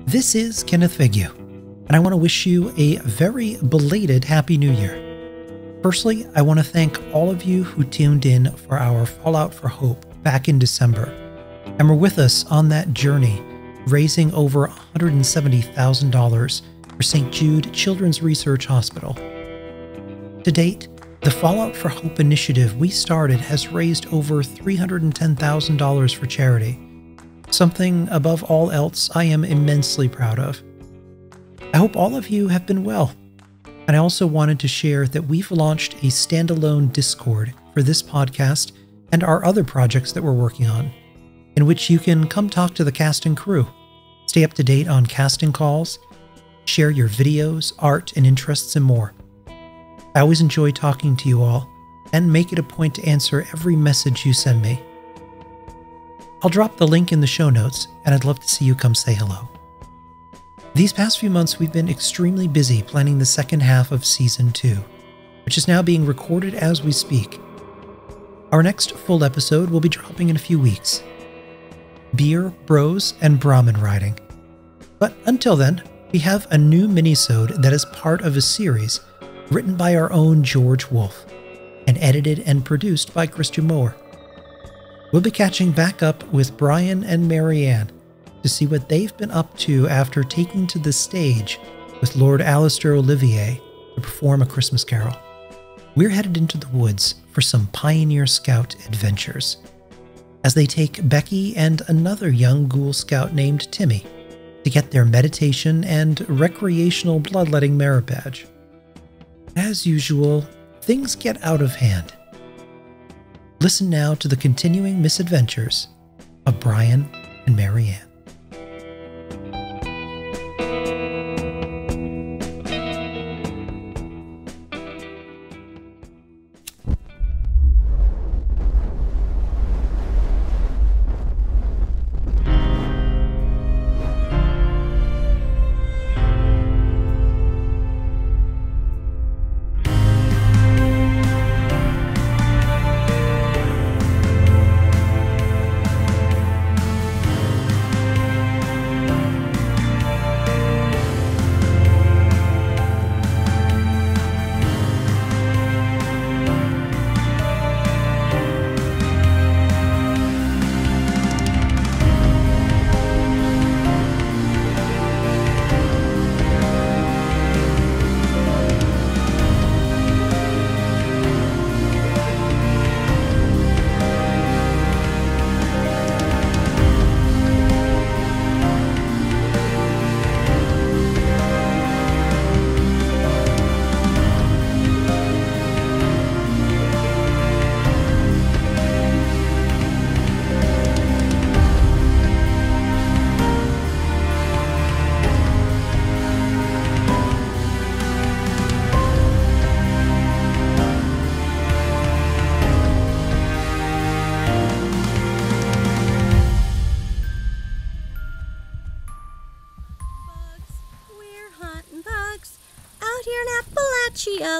This is Kenneth Vigue, and I want to wish you a very belated Happy New Year. Firstly, I want to thank all of you who tuned in for our Fallout for Hope back in December, and were with us on that journey, raising over $170,000 for St. Jude Children's Research Hospital. To date, the Fallout for Hope initiative we started has raised over $310,000 for charity, something above all else I am immensely proud of. I hope all of you have been well, and I also wanted to share that we've launched a standalone Discord for this podcast and our other projects that we're working on, in which you can come talk to the cast and crew, stay up to date on casting calls, share your videos, art, and interests, and more. I always enjoy talking to you all, and make it a point to answer every message you send me. I'll drop the link in the show notes, and I'd love to see you come say hello. These past few months we've been extremely busy planning the second half of Season 2, which is now being recorded as we speak. Our next full episode will be dropping in a few weeks. Beer, Bros, and Brahmin Riding. But until then, we have a new minisode that is part of a series written by our own George Wolfe, and edited and produced by Christian Mower. We'll be catching back up with Brian and MaryAnne to see what they've been up to after taking to the stage with Lord Alistair Olivier to perform A Christmas Carol. We're headed into the woods for some Pioneer Scout adventures, as they take Becky and another young ghoul scout named Timmy to get their meditation and recreational bloodletting merit badge. As usual, things get out of hand. Listen now to the continuing misadventures of Brian and MaryAnne.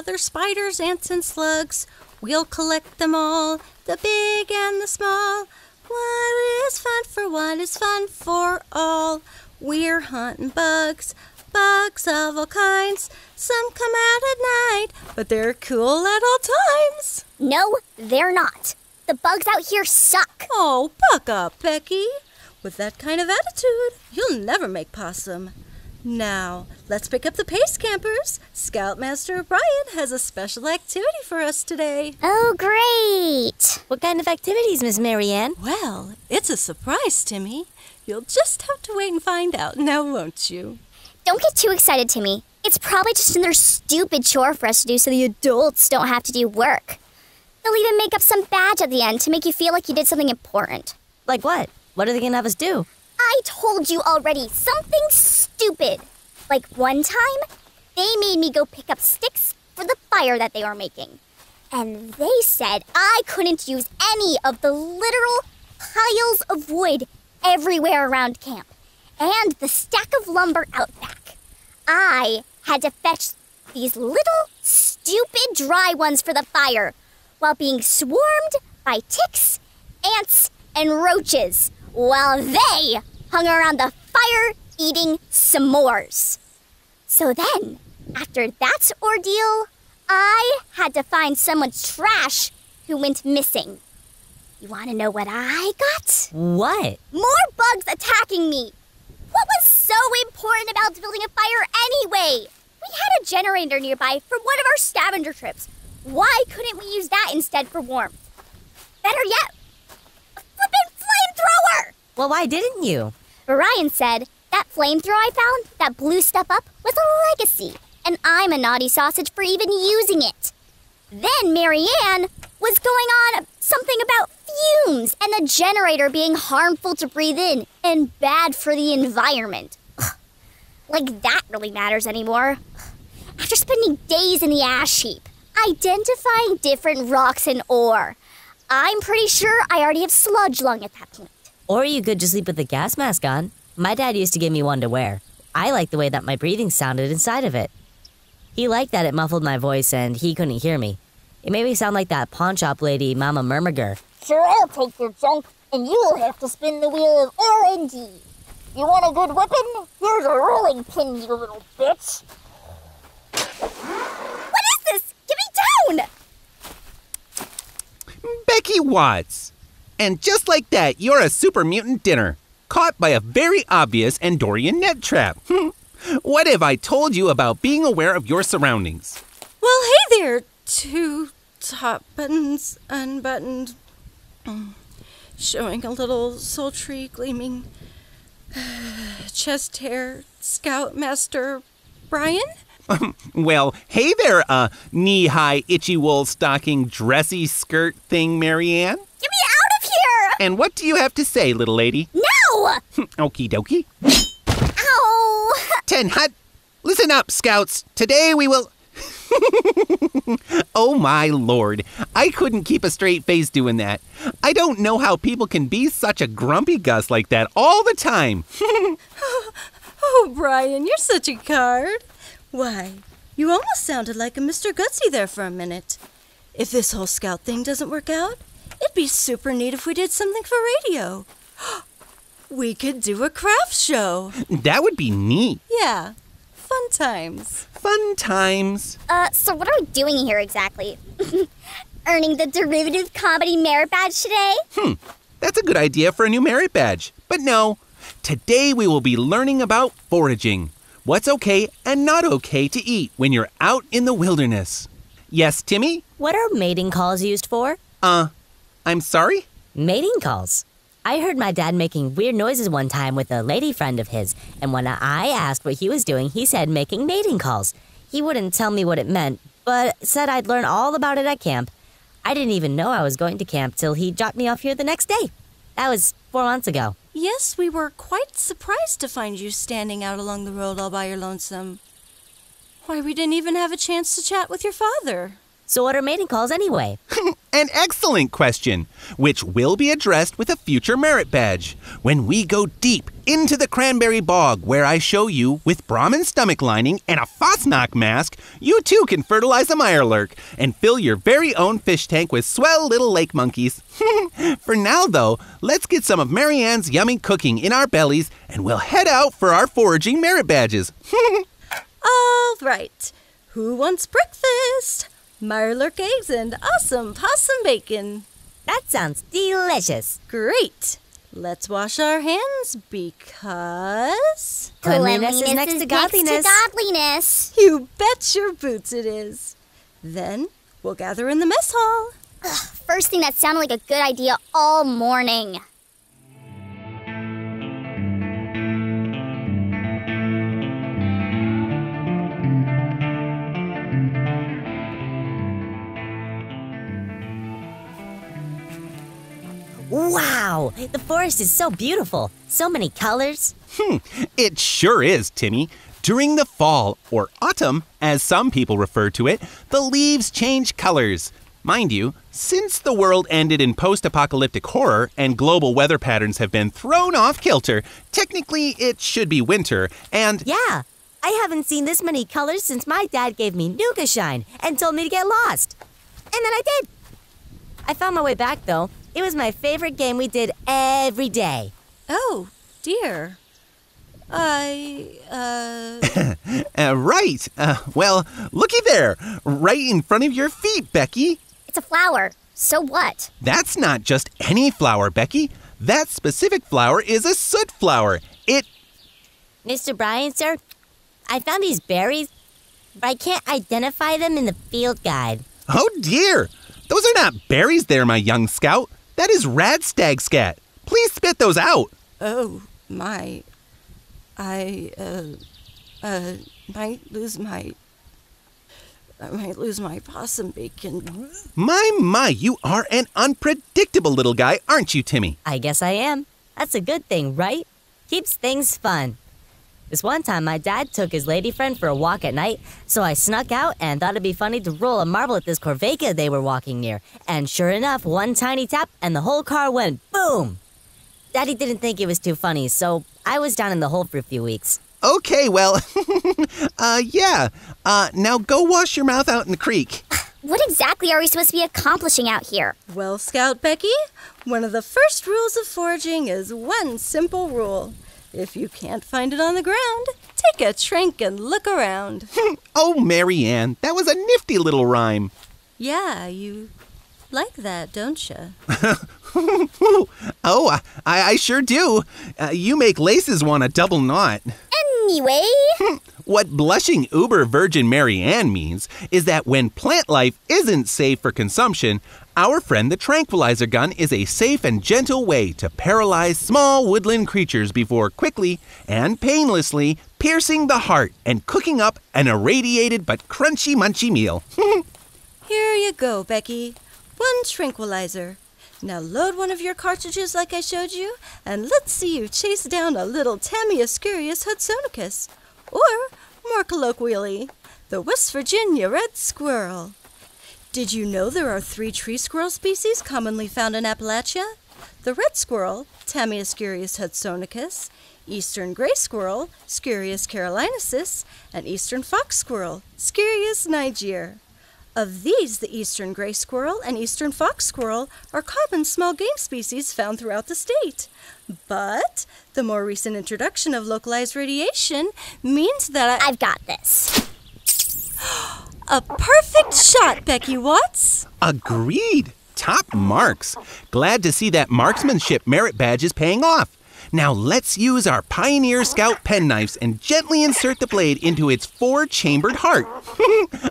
There's spiders, ants, and slugs. We'll collect them all, the big and the small. What is fun for one is fun for all. We're hunting bugs, bugs of all kinds. Some come out at night, but they're cool at all times. No, they're not. The bugs out here suck. Oh, buck up, Becky. With that kind of attitude, you'll never make possum. Now, let's pick up the pace, campers. Scoutmaster Brian has a special activity for us today. Oh, great. What kind of activities, Miss MaryAnne? Well, it's a surprise, Timmy. You'll just have to wait and find out now, won't you? Don't get too excited, Timmy. It's probably just another stupid chore for us to do so the adults don't have to do work. They'll even make up some badge at the end to make you feel like you did something important. Like what? What are they going to have us do? I told you already, something stupid. Like one time, they made me go pick up sticks for the fire that they were making. And they said I couldn't use any of the literal piles of wood everywhere around camp, and the stack of lumber out back. I had to fetch these little, stupid, dry ones for the fire, while being swarmed by ticks, ants, and roaches, while they hung around the fire eating s'mores. So then, after that ordeal, I had to find someone's trash who went missing. You want to know what I got? What? More bugs attacking me. What was so important about building a fire anyway? We had a generator nearby for one of our scavenger trips. Why couldn't we use that instead for warmth? Better yet, a flippin' flamethrower! Well, why didn't you? Brian said that flamethrower I found that blew stuff up was a legacy, and I'm a naughty sausage for even using it. Then MaryAnne was going on something about fumes and the generator being harmful to breathe in and bad for the environment. Like that really matters anymore. After spending days in the ash heap, identifying different rocks and ore, I'm pretty sure I already have sludge lung at that point. Or you could just sleep with the gas mask on. My dad used to give me one to wear. I liked the way that my breathing sounded inside of it. He liked that it muffled my voice and he couldn't hear me. It made me sound like that pawn shop lady, Mama Murmurger. Sure, I'll take your junk, and you'll have to spin the wheel of RNG. You want a good weapon? Here's a rolling pin, you little bitch. What is this? Get me down! Becky Watts. And just like that, you're a super mutant dinner, caught by a very obvious Andorian net trap. What if I told you about being aware of your surroundings? Well, hey there, two top buttons unbuttoned, showing a little sultry gleaming chest hair, Scoutmaster Brian? Well, hey there, knee-high, itchy wool stocking, dressy skirt thing, MaryAnne. Get me out of here! And what do you have to say, little lady? No! Okie dokie. Ow! 10 hut. Listen up, Scouts. Today we will... Oh my lord, I couldn't keep a straight face doing that. I don't know how people can be such a grumpy Gus like that all the time. Oh, Brian, you're such a card. Why, you almost sounded like a Mr. Gutsy there for a minute. If this whole scout thing doesn't work out, it'd be super neat if we did something for radio. We could do a craft show. That would be neat. Yeah, fun times. Fun times. So what are we doing here exactly? Earning the derivative comedy merit badge today? That's a good idea for a new merit badge. But no, today we will be learning about foraging. What's okay and not okay to eat when you're out in the wilderness. Yes, Timmy? What are mating calls used for? I'm sorry? Mating calls. I heard my dad making weird noises one time with a lady friend of his, and when I asked what he was doing, he said making mating calls. He wouldn't tell me what it meant, but said I'd learn all about it at camp. I didn't even know I was going to camp till he dropped me off here the next day. That was 4 months ago. Yes, we were quite surprised to find you standing out along the road all by your lonesome. Why, we didn't even have a chance to chat with your father. So what are mating calls anyway? An excellent question, which will be addressed with a future merit badge when we go deep into the cranberry bog where I show you with Brahmin stomach lining and a Fosnock mask, you too can fertilize a Mirelurk and fill your very own fish tank with swell little lake monkeys. For now, though, let's get some of MaryAnne's yummy cooking in our bellies and we'll head out for our foraging merit badges. All right. Who wants breakfast? Mirelurk eggs and awesome possum bacon. That sounds delicious. Great. Let's wash our hands because... Cleanliness is next to godliness. You bet your boots it is. Then we'll gather in the mess hall. First thing that sounded like a good idea all morning. Wow, the forest is so beautiful. So many colors. It sure is, Timmy. During the fall, or autumn, as some people refer to it, the leaves change colors. Mind you, since the world ended in post-apocalyptic horror and global weather patterns have been thrown off kilter, technically it should be winter, and... Yeah, I haven't seen this many colors since my dad gave me Nuka Shine and told me to get lost. And then I did. I found my way back, though. It was my favorite game we did every day. Oh, dear. Right. Well, looky there. Right in front of your feet, Becky. It's a flower. So what? That's not just any flower, Becky. That specific flower is a soot flower. Mr. Brian, sir, I found these berries, but I can't identify them in the field guide. Oh, dear. Those are not berries there, my young scout. That is radstag scat. Please spit those out. Oh, my. I might lose my possum bacon. My, you are an unpredictable little guy, aren't you, Timmy? I guess I am. That's a good thing, right? Keeps things fun. This one time, my dad took his lady friend for a walk at night, so I snuck out and thought it'd be funny to roll a marble at this corvega they were walking near. And sure enough, one tiny tap and the whole car went boom! Daddy didn't think it was too funny, so I was down in the hole for a few weeks. Okay, well, yeah. Now go wash your mouth out in the creek. What exactly are we supposed to be accomplishing out here? Well, Scout Becky, one of the first rules of foraging is one simple rule. If you can't find it on the ground, take a trink and look around. Oh, MaryAnne, that was a nifty little rhyme. Yeah, you like that, don't you? Oh, I sure do. You make laces want a double knot. Anyway... What blushing uber virgin MaryAnne means is that when plant life isn't safe for consumption, our friend the tranquilizer gun is a safe and gentle way to paralyze small woodland creatures before quickly and painlessly piercing the heart and cooking up an irradiated but crunchy munchy meal. Here you go, Becky. One tranquilizer. Now load one of your cartridges like I showed you, and let's see you chase down a little Tamiascurius hudsonicus. Or, more colloquially, the West Virginia red squirrel. Did you know there are 3 tree squirrel species commonly found in Appalachia? The red squirrel, Tamiascurius hudsonicus, eastern gray squirrel, Scurius carolinensis, and eastern fox squirrel, Scurius niger. Of these, the eastern gray squirrel and eastern fox squirrel are common small game species found throughout the state. But the more recent introduction of localized radiation means that I've got this. A perfect shot, Becky Watts! Agreed. Top marks. Glad to see that marksmanship merit badge is paying off. Now let's use our Pioneer Scout penknives and gently insert the blade into its 4-chambered heart.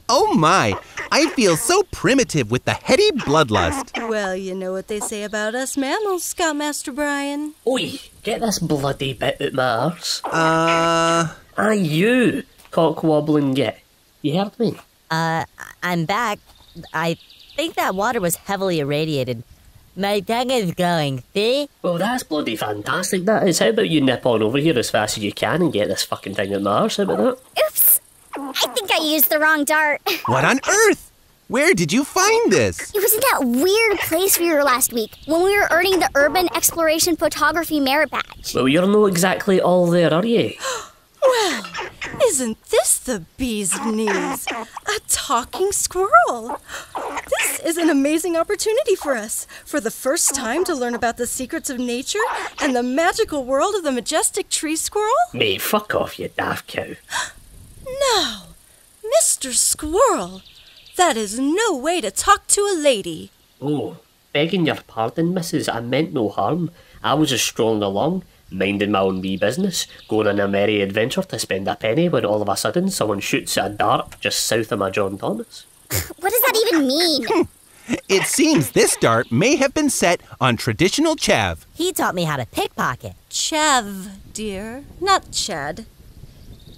Oh my, I feel so primitive with the heady bloodlust. Well, you know what they say about us mammals, Scoutmaster Brian. Oi, get this bloody bit out my arse. Uh, You, cock-wobbling git. You heard me? I'm back. I think that water was heavily irradiated. My tongue is going, see? Well, that's bloody fantastic, that is. How about you nip on over here as fast as you can and get this fucking thing out my arse? How about that? Oops! I think I used the wrong dart. What on earth? Where did you find this? It was in that weird place we were last week when we were earning the Urban Exploration Photography Merit Badge. Well, you're not exactly all there, are you? Well, isn't this the bee's knees? A talking squirrel. This is an amazing opportunity for us. For the first time to learn about the secrets of nature and the magical world of the majestic tree squirrel? Mate, fuck off, you daft cow. No, Mr. Squirrel. That is no way to talk to a lady. Oh, begging your pardon, missus, I meant no harm. I was just strolling along, minding my own wee business, going on a merry adventure to spend a penny when all of a sudden someone shoots a dart just south of my John Thomas. What does that even mean? It seems this dart may have been set on traditional chav. He taught me how to pickpocket. Chav, dear, not Chad.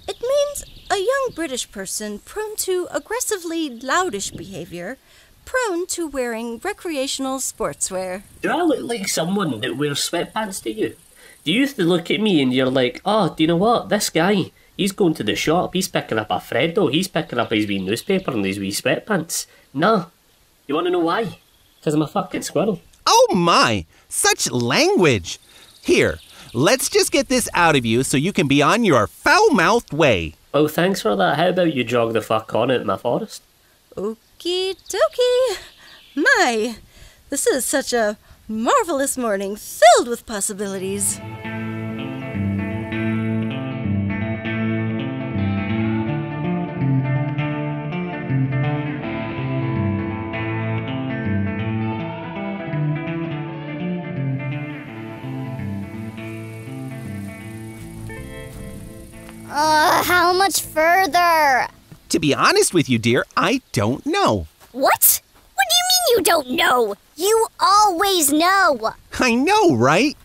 It means a young British person prone to aggressively loudish behavior, prone to wearing recreational sportswear. Do I look like someone that wears sweatpants to you? Do you look at me and you're like, oh, do you know what? This guy, he's going to the shop, he's picking up a Freddo, he's picking up his wee newspaper and his wee sweatpants. Nah. You want to know why? Because I'm a fucking squirrel. Oh my, such language. Here, let's just get this out of you so you can be on your foul-mouthed way. Well, thanks for that. How about you jog the fuck on out in my forest? Okie dokie. My, this is such a marvelous morning filled with possibilities. How much further? To be honest with you, dear, I don't know. What? What do you mean you don't know? You always know. I know, right?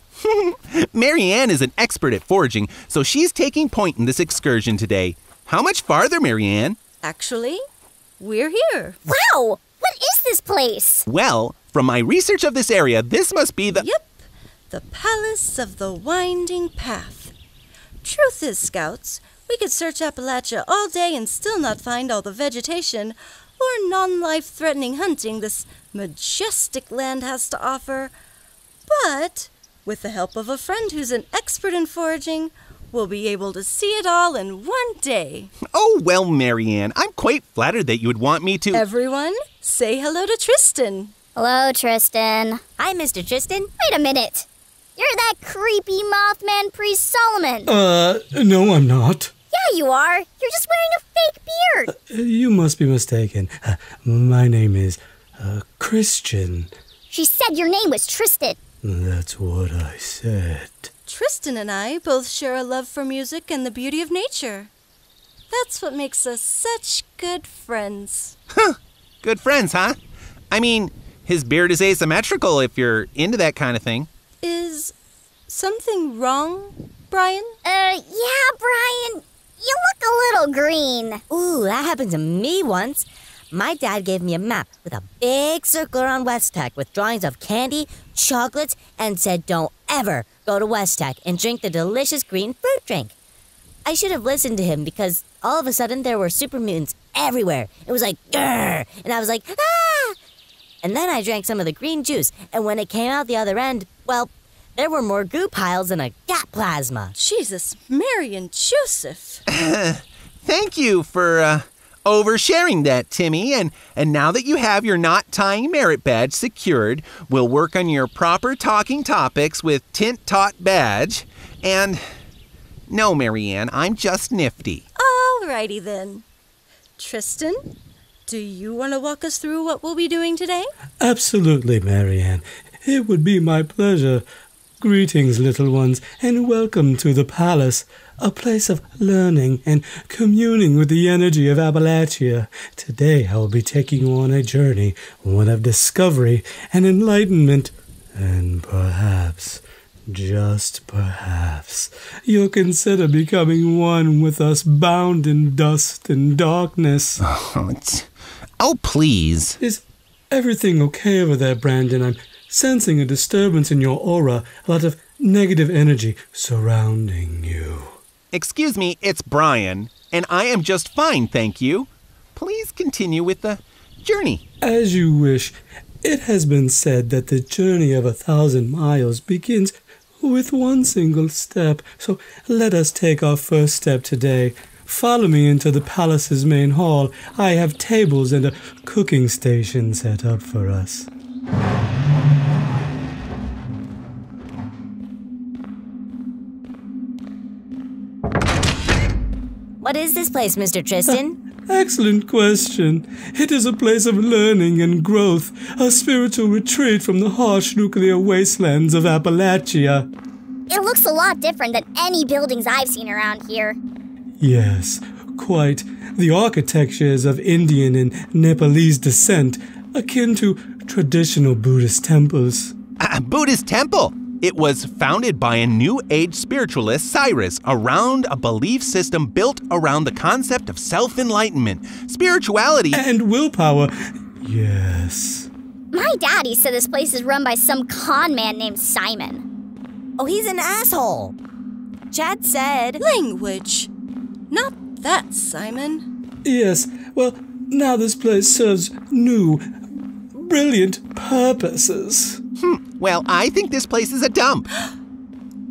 MaryAnne is an expert at foraging, so she's taking point in this excursion today. How much farther, MaryAnne? Actually, we're here. Wow! What is this place? Well, from my research of this area, this must be the... Yep, the Palace of the Winding Path. Truth is, Scouts, we could search Appalachia all day and still not find all the vegetation or non-life-threatening hunting this majestic land has to offer. But with the help of a friend who's an expert in foraging, we'll be able to see it all in one day. Oh, well, MaryAnne, I'm quite flattered that you would want me to... Everyone, say hello to Tristan. Hello, Tristan. Hi, Mr. Tristan. Wait a minute. You're that creepy Mothman priest Solomon. No, I'm not. Yeah, you are. You're just wearing a fake beard. You must be mistaken. My name is, Christian. She said your name was Tristan. That's what I said. Tristan and I both share a love for music and the beauty of nature. That's what makes us such good friends. Huh. Good friends, huh? I mean, his beard is asymmetrical if you're into that kind of thing. Is something wrong, Brian? Yeah, Brian. You look a little green. Ooh, that happened to me once. My dad gave me a map with a big circle around West Tech with drawings of candy, chocolates, and said don't ever go to West Tech and drink the delicious green fruit drink. I should have listened to him because all of a sudden there were super mutants everywhere. It was like, grrr, and I was like, ah! And then I drank some of the green juice, and when it came out the other end, well, there were more goo piles than a gat plasma. Jesus, Mary and Joseph. Thank you for, oversharing that, Timmy. And now that you have your not tying merit badge secured, we'll work on your proper talking topics with Tint Tot badge. And no, MaryAnne, I'm just nifty. Alrighty then. Tristan, do you want to walk us through what we'll be doing today? Absolutely, MaryAnne. It would be my pleasure. Greetings, little ones, and welcome to the palace, a place of learning and communing with the energy of Appalachia. Today I will be taking you on a journey, one of discovery and enlightenment, and perhaps, just perhaps, you'll consider becoming one with us bound in dust and darkness. Oh, please. Is everything okay over there, Brandon? I'm sensing a disturbance in your aura, a lot of negative energy surrounding you. Excuse me, it's Brian, and I am just fine, thank you. Please continue with the journey. As you wish. It has been said that the journey of 1,000 miles begins with one single step, so let us take our first step today. Follow me into the palace's main hall. I have tables and a cooking station set up for us. What is this place, Mr. Tristan? Excellent question. It is a place of learning and growth, a spiritual retreat from the harsh nuclear wastelands of Appalachia. It looks a lot different than any buildings I've seen around here. Yes, quite. The architecture is of Indian and Nepalese descent, akin to traditional Buddhist temples. A Buddhist temple? It was founded by a New Age spiritualist, Cyrus, around a belief system built around the concept of self-enlightenment, spirituality, and willpower. Yes. My daddy said this place is run by some con man named Simon. Oh, he's an asshole. Chad said... Language. Not that, Simon. Yes, well, now this place serves new, brilliant purposes. Well, I think this place is a dump.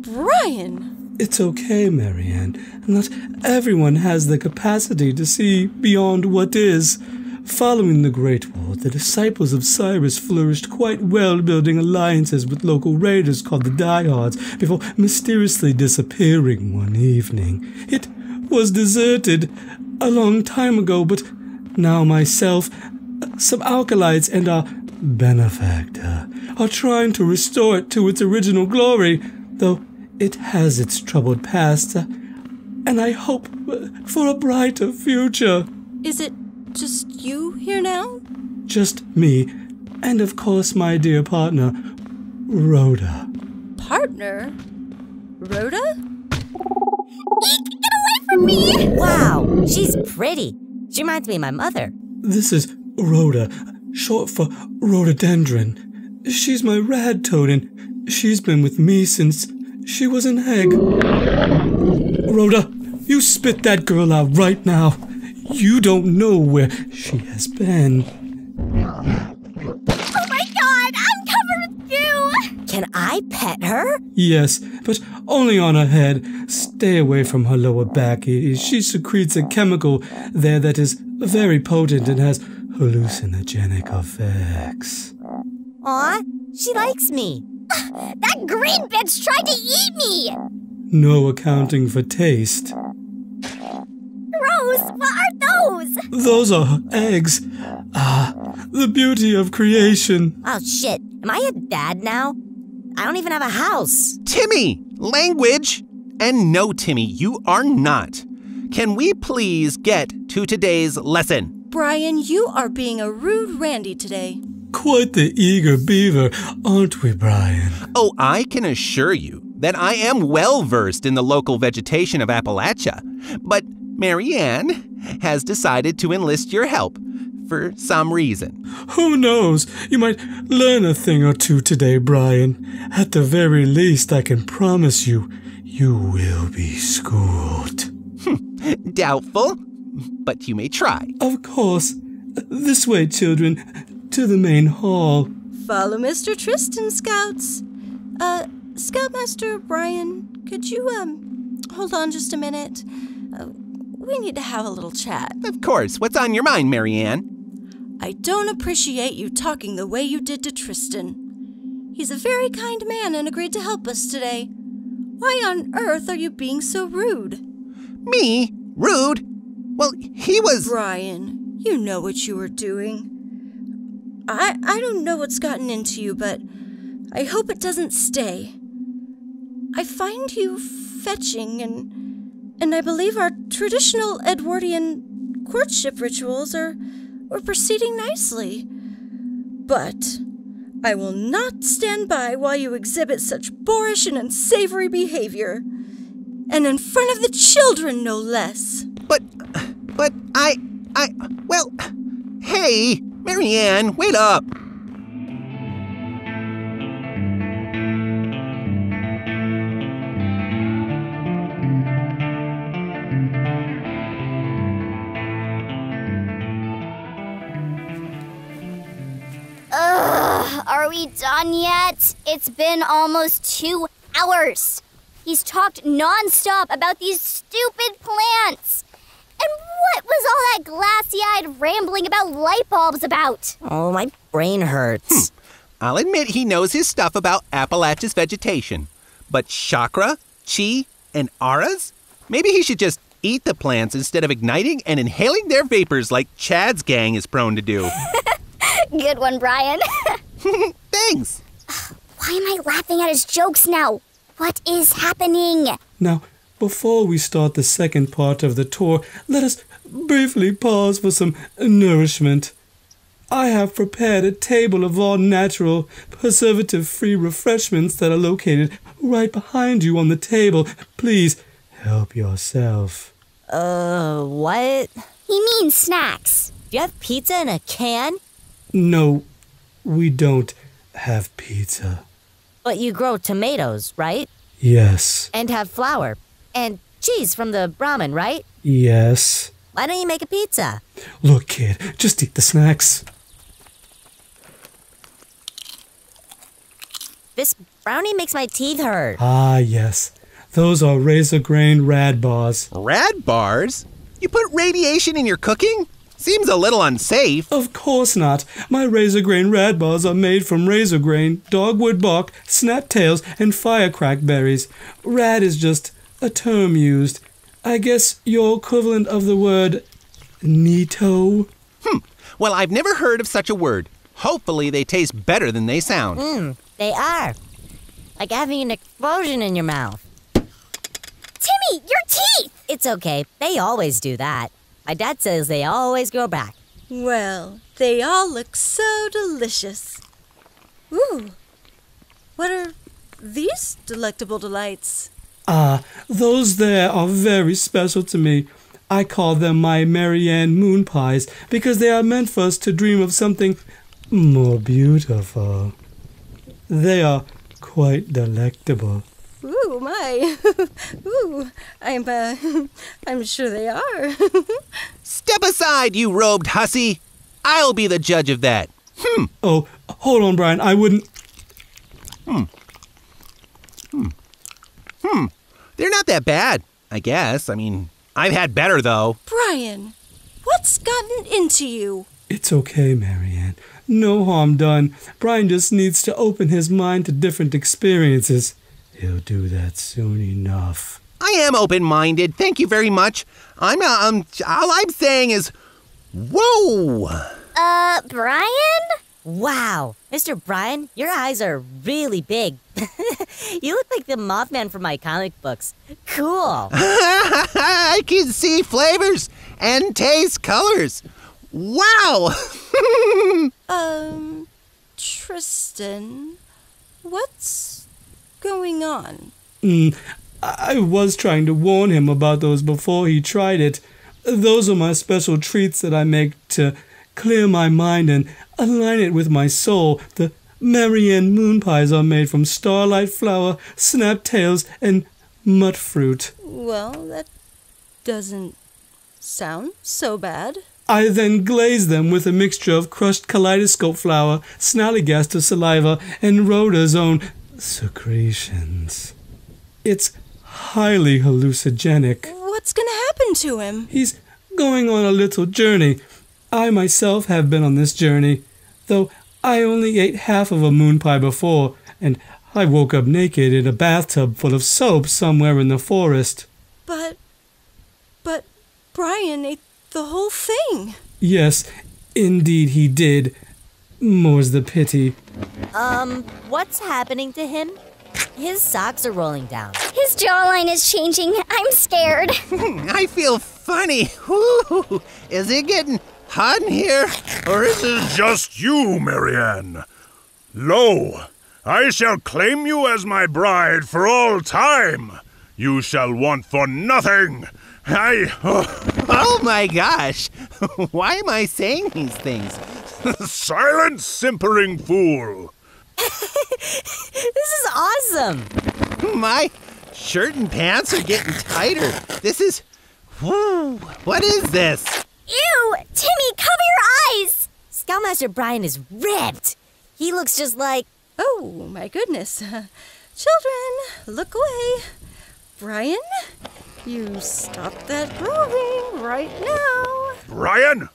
Brian! It's okay, MaryAnne. Not everyone has the capacity to see beyond what is. Following the Great War, the disciples of Cyrus flourished quite well, building alliances with local raiders called the Diehards before mysteriously disappearing one evening. It was deserted a long time ago, but now myself, some alkalites, and our benefactor are trying to restore it to its original glory, though it has its troubled past. and I hope for a brighter future. Is it just you here now? Just me, and of course my dear partner, Rhoda. Partner? Rhoda? Eek, get away from me! Wow, she's pretty. She reminds me of my mother. This is Rhoda, short for rhododendron. She's my rad toad, and she's been with me since she was an egg. Rhoda, you spit that girl out right now. You don't know where she has been. Oh my god, I'm covered with goo! Can I pet her? Yes, but only on her head. Stay away from her lower back. She secretes a chemical there that is very potent and has hallucinogenic effects. Aw, she likes me. That green bitch tried to eat me! No accounting for taste. Gross, what are those? Those are eggs. Ah, the beauty of creation. Oh shit, am I a dad now? I don't even have a house. Timmy! Language! And no, Timmy, you are not. Can we please get to today's lesson? Brian, you are being a rude Randy today. Quite the eager beaver, aren't we, Brian? Oh, I can assure you that I am well versed in the local vegetation of Appalachia. But MaryAnne has decided to enlist your help for some reason. Who knows? You might learn a thing or two today, Brian. At the very least, I can promise you, you will be schooled. Doubtful, but you may try. Of course. This way, children, to the main hall. Follow Mr. Tristan, Scouts. Scoutmaster Brian, could you, hold on just a minute? We need to have a little chat. Of course. What's on your mind, MaryAnne? I don't appreciate you talking the way you did to Tristan. He's a very kind man and agreed to help us today. Why on earth are you being so rude? Me? Rude? Well, he was... Brian, you know what you were doing. I don't know what's gotten into you, but I hope it doesn't stay. I find you fetching, and I believe our traditional Edwardian courtship rituals are proceeding nicely. But I will not stand by while you exhibit such boorish and unsavory behavior. And in front of the children, no less. But well, hey, MaryAnne, wait up. Are we done yet? It's been almost 2 hours. He's talked nonstop about these stupid plants. And what was all that glassy-eyed rambling about light bulbs about? Oh, my brain hurts. I'll admit he knows his stuff about Appalachia's vegetation. But chakra, chi, and auras? Maybe he should just eat the plants instead of igniting and inhaling their vapors like Chad's gang is prone to do. Good one, Brian. Thanks. Why am I laughing at his jokes now? What is happening? Now, before we start the second part of the tour, let us briefly pause for some nourishment. I have prepared a table of all natural, preservative-free refreshments that are located right behind you on the table. Please, help yourself. What? He means snacks. Do you have pizza in a can? No, we don't have pizza. But you grow tomatoes, right? Yes. And have flour. And cheese from the Brahmin, right? Yes. Why don't you make a pizza? Look, kid, just eat the snacks. This brownie makes my teeth hurt. Ah, yes. Those are razor-grain rad bars. Rad bars? You put radiation in your cooking? Seems a little unsafe. Of course not. My razor-grain rad bars are made from razor grain, dogwood bark, snap tails, and firecrack berries. Rad is just a term used. I guess your equivalent of the word neato? Well, I've never heard of such a word. Hopefully they taste better than they sound. They are. Like having an explosion in your mouth. Timmy, your teeth! It's okay. They always do that. My dad says they always grow back. Well, they all look so delicious. Ooh, what are these delectable delights? Those there are very special to me. I call them my MaryAnne moon pies because they are meant for us to dream of something more beautiful. They are quite delectable. Ooh, my. Ooh, I'm sure they are. Step aside, you robed hussy. I'll be the judge of that. Oh, hold on, Brian. I wouldn't... They're not that bad, I guess. I mean, I've had better, though. Brian, what's gotten into you? It's okay, MaryAnne. No harm done. Brian just needs to open his mind to different experiences. He'll do that soon enough. I am open-minded. Thank you very much. All I'm saying is, whoa! Brian? Wow, Mr. Brian, your eyes are really big. You look like the Mothman from my comic books. Cool. I can see flavors and taste colors. Wow! Tristan, what's going on? I was trying to warn him about those before he tried it. Those are my special treats that I make to clear my mind and align it with my soul. The MaryAnne moon pies are made from starlight flower, snaptails, and mud fruit. Well, that doesn't sound so bad. I then glaze them with a mixture of crushed kaleidoscope flour, snallygaster saliva, and Rhoda's own secretions. It's highly hallucinogenic. What's gonna happen to him? He's going on a little journey. I myself have been on this journey, though I only ate half of a moon pie before, and I woke up naked in a bathtub full of soap somewhere in the forest. But Brian ate the whole thing. Yes, indeed he did. More's the pity. What's happening to him? His socks are rolling down. His jawline is changing. I'm scared. I feel funny. Woo. Is it getting hot in here? Or is it just you, MaryAnne? Lo, I shall claim you as my bride for all time. You shall want for nothing. Oh my gosh. Why am I saying these things? Silent, simpering fool. This is awesome. My shirt and pants are getting tighter. This is... Whew, what is this? Ew! Timmy, cover your eyes! Scoutmaster Brian is ripped. He looks just like... Oh, my goodness. Children, look away. Brian, you stop that growing right now. Brian?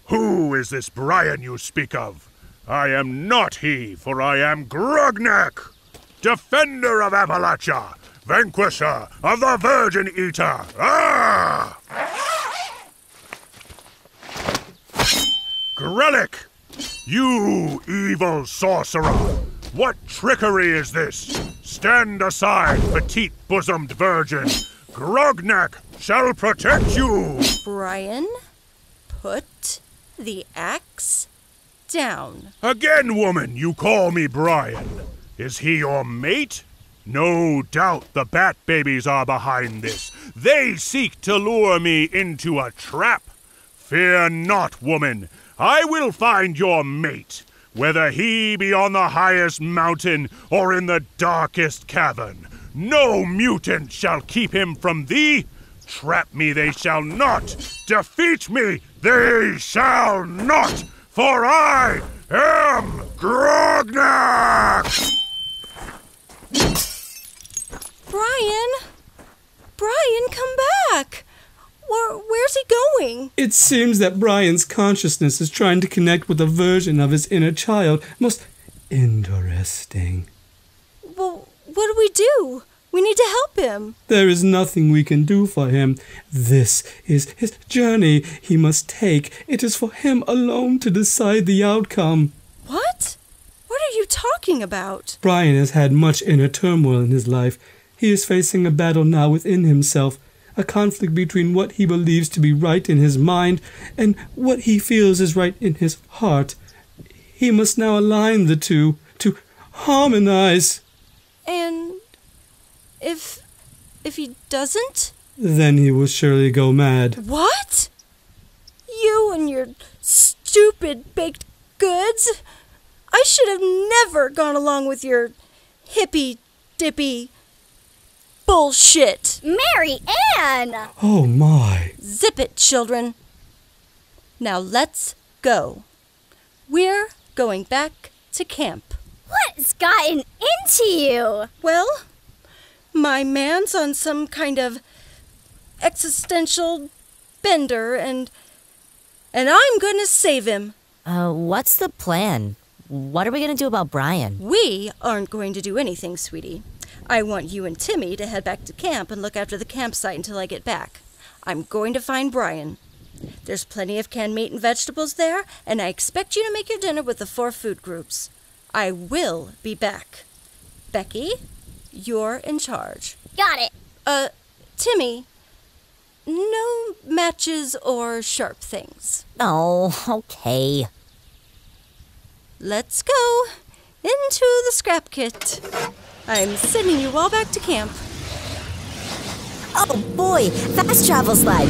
Who is this Brian you speak of? I am not he, for I am Grognak, defender of Appalachia, vanquisher of the Virgin Eater. Ah! Grelic, you evil sorcerer! What trickery is this? Stand aside, petite-bosomed virgin. Grognak shall protect you! Brian, put the axe down. Again, woman, you call me Brian. Is he your mate? No doubt the bat babies are behind this. They seek to lure me into a trap. Fear not, woman. I will find your mate, whether he be on the highest mountain or in the darkest cavern. No mutant shall keep him from thee. Trap me they shall not. Defeat me they shall not. For I am Grognak! Brian, come back! Where's he going? It seems that Brian's consciousness is trying to connect with a version of his inner child. Most interesting. Well, what do we do? We need to help him. There is nothing we can do for him. This is his journey he must take. It is for him alone to decide the outcome. What? What are you talking about? Brian has had much inner turmoil in his life. He is facing a battle now within himself. a conflict between what he believes to be right in his mind and what he feels is right in his heart. He must now align the two to harmonize. And if he doesn't? Then he will surely go mad. What? You and your stupid baked goods? I should have never gone along with your hippy-dippy bullshit. MaryAnne! Oh my. Zip it, children. Now let's go. We're going back to camp. What's gotten into you? Well, my man's on some kind of existential bender, and I'm gonna save him. What's the plan? What are we gonna do about Brian? We aren't going to do anything, sweetie. I want you and Timmy to head back to camp and look after the campsite until I get back. I'm going to find Brian. There's plenty of canned meat and vegetables there, and I expect you to make your dinner with the 4 food groups. I will be back. Becky, you're in charge. Got it. Timmy, no matches or sharp things. Oh, okay. Let's go into the scrap kit. I'm sending you all back to camp. Oh boy, fast travel slide.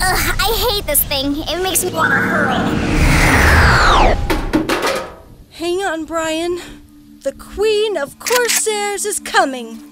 I hate this thing. It makes me want to hurl. Hang on, Brian. The Queen of Corsairs is coming.